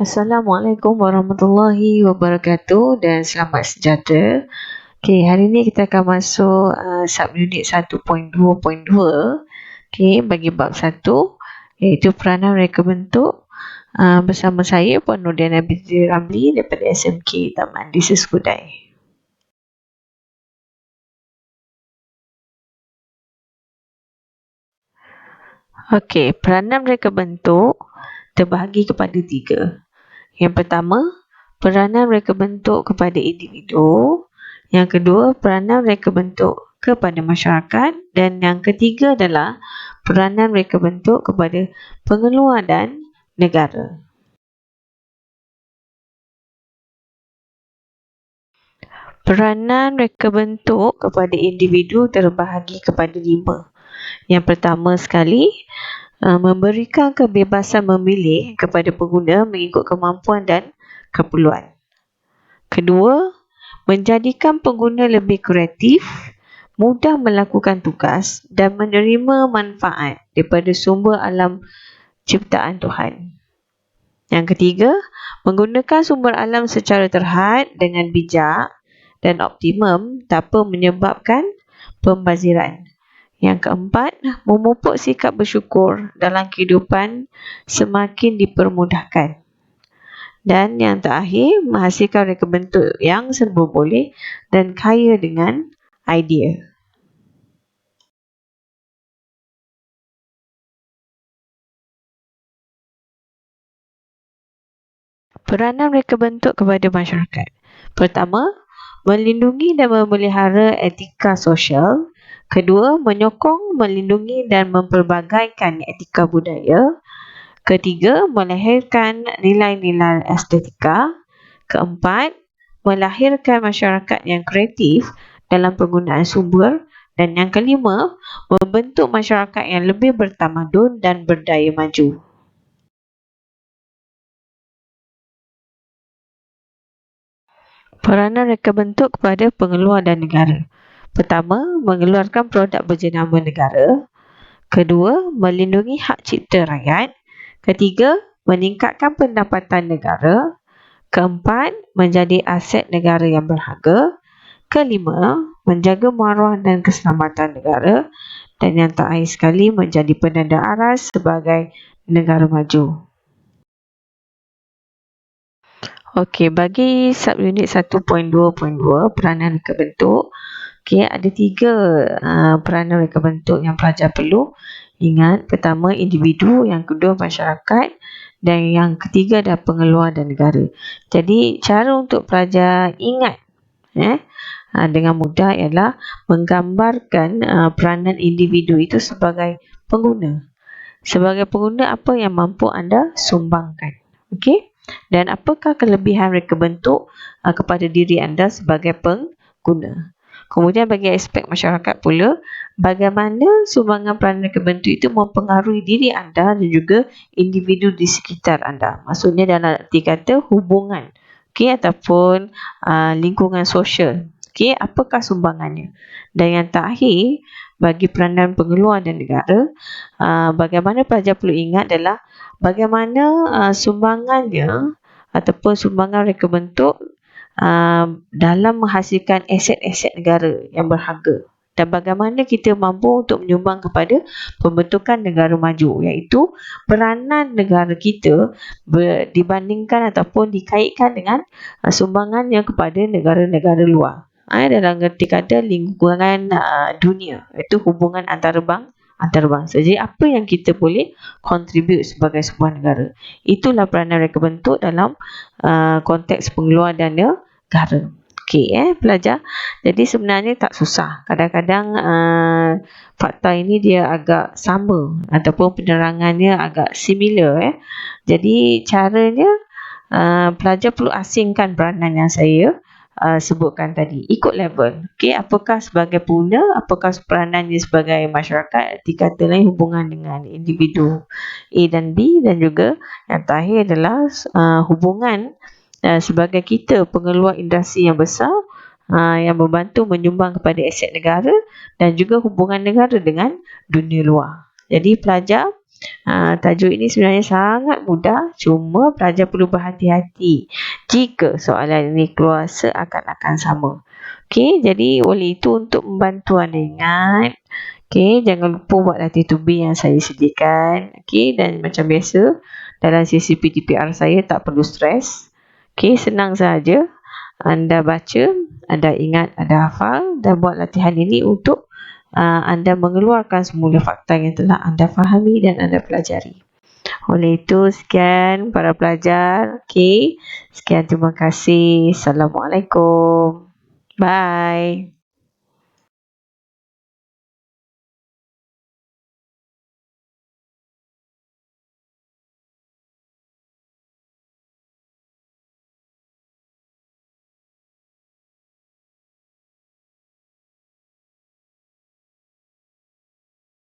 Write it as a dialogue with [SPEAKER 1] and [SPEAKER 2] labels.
[SPEAKER 1] Assalamualaikum warahmatullahi wabarakatuh dan selamat sejahtera. Okey, hari ini kita akan masuk subunit 1.2.2. Okey, bagi bab 1 iaitu peranan reka bentuk bersama saya Puan Nurdiana binti Ramli daripada SMK Taman Desa Skudai. Okey, peranan reka bentuk terbahagi kepada 3. Yang pertama, peranan reka bentuk kepada individu. Yang kedua, peranan reka bentuk kepada masyarakat. Dan yang ketiga adalah peranan reka bentuk kepada pengeluar dan negara. Peranan reka bentuk kepada individu terbahagi kepada 5. Yang pertama sekali, memberikan kebebasan memilih kepada pengguna mengikut kemampuan dan keperluan. Kedua, menjadikan pengguna lebih kreatif, mudah melakukan tugas dan menerima manfaat daripada sumber alam ciptaan Tuhan. Yang ketiga, menggunakan sumber alam secara terhad dengan bijak dan optimum tanpa menyebabkan pembaziran. Yang keempat, memupuk sikap bersyukur dalam kehidupan semakin dipermudahkan. Dan yang terakhir, menghasilkan reka bentuk yang serba boleh dan kaya dengan idea. Peranan reka bentuk kepada masyarakat. Pertama, melindungi dan memelihara etika sosial. Kedua, menyokong, melindungi dan mempelbagaikan etika budaya. Ketiga, melahirkan nilai-nilai estetika. Keempat, melahirkan masyarakat yang kreatif dalam penggunaan sumber. Dan yang kelima, membentuk masyarakat yang lebih bertamadun dan berdaya maju. Peranan reka bentuk kepada pengeluar dan negara. Pertama, mengeluarkan produk berjenama negara. Kedua, melindungi hak cipta rakyat. Ketiga, meningkatkan pendapatan negara. Keempat, menjadi aset negara yang berharga. Kelima, menjaga maruah dan keselamatan negara. Dan yang terakhir sekali, menjadi penanda aras sebagai negara maju. Okey, bagi subunit 1.2.2 peranan reka bentuk, okey, ada 3 peranan reka bentuk yang pelajar perlu ingat. Pertama, individu. Yang kedua, masyarakat. Dan yang ketiga adalah pengeluar dan negara. Jadi, cara untuk pelajar ingat dengan mudah ialah menggambarkan peranan individu itu sebagai pengguna. Sebagai pengguna, apa yang mampu anda sumbangkan? Okey? Dan apakah kelebihan reka bentuk kepada diri anda sebagai pengguna? Kemudian bagi aspek masyarakat pula, bagaimana sumbangan peranan reka bentuk itu mempengaruhi diri anda dan juga individu di sekitar anda. Maksudnya dalam arti kata hubungan, ataupun lingkungan sosial. Apakah sumbangannya? Dan yang terakhir, bagi peranan pengeluar dan negara, bagaimana pelajar perlu ingat adalah bagaimana sumbangannya ataupun sumbangan reka bentuk dalam menghasilkan aset-aset negara yang berharga. Dan bagaimana kita mampu untuk menyumbang kepada pembentukan negara maju, iaitu peranan negara kita dibandingkan ataupun dikaitkan dengan sumbangannya kepada negara-negara luar. Dalam arti kata lingkungan dunia, iaitu hubungan antarabangsa. Jadi apa yang kita boleh contribute sebagai sebuah negara. Itulah peranan reka bentuk dalam konteks pengeluar dan negara. Okey, pelajar. Jadi sebenarnya tak susah. Kadang-kadang fakta ini dia agak sama ataupun penerangannya agak similar. Jadi caranya pelajar perlu asingkan peranan yang saya sebutkan tadi, ikut level. Apakah sebagai pengguna, apakah peranannya sebagai masyarakat, dikata lain hubungan dengan individu A dan B, dan juga yang terakhir adalah hubungan sebagai kita pengeluar industri yang besar yang membantu menyumbang kepada aset negara dan juga hubungan negara dengan dunia luar. Jadi pelajar Tajuk ini sebenarnya sangat mudah, cuma pelajar perlu berhati-hati jika soalan ini keluar seakan-akan sama. Okey, jadi oleh itu untuk membantu anda ingat, okey, jangan lupa buat latih tubi yang saya sediakan. Okey, dan macam biasa dalam sesi PTPR saya tak perlu stres. Okey, senang saja. Anda baca, anda ingat, anda hafal dan buat latihan ini untuk anda mengeluarkan semula fakta yang telah anda fahami dan anda pelajari. Oleh itu, sekian para pelajar. Okey, sekian, terima kasih. Assalamualaikum. Bye.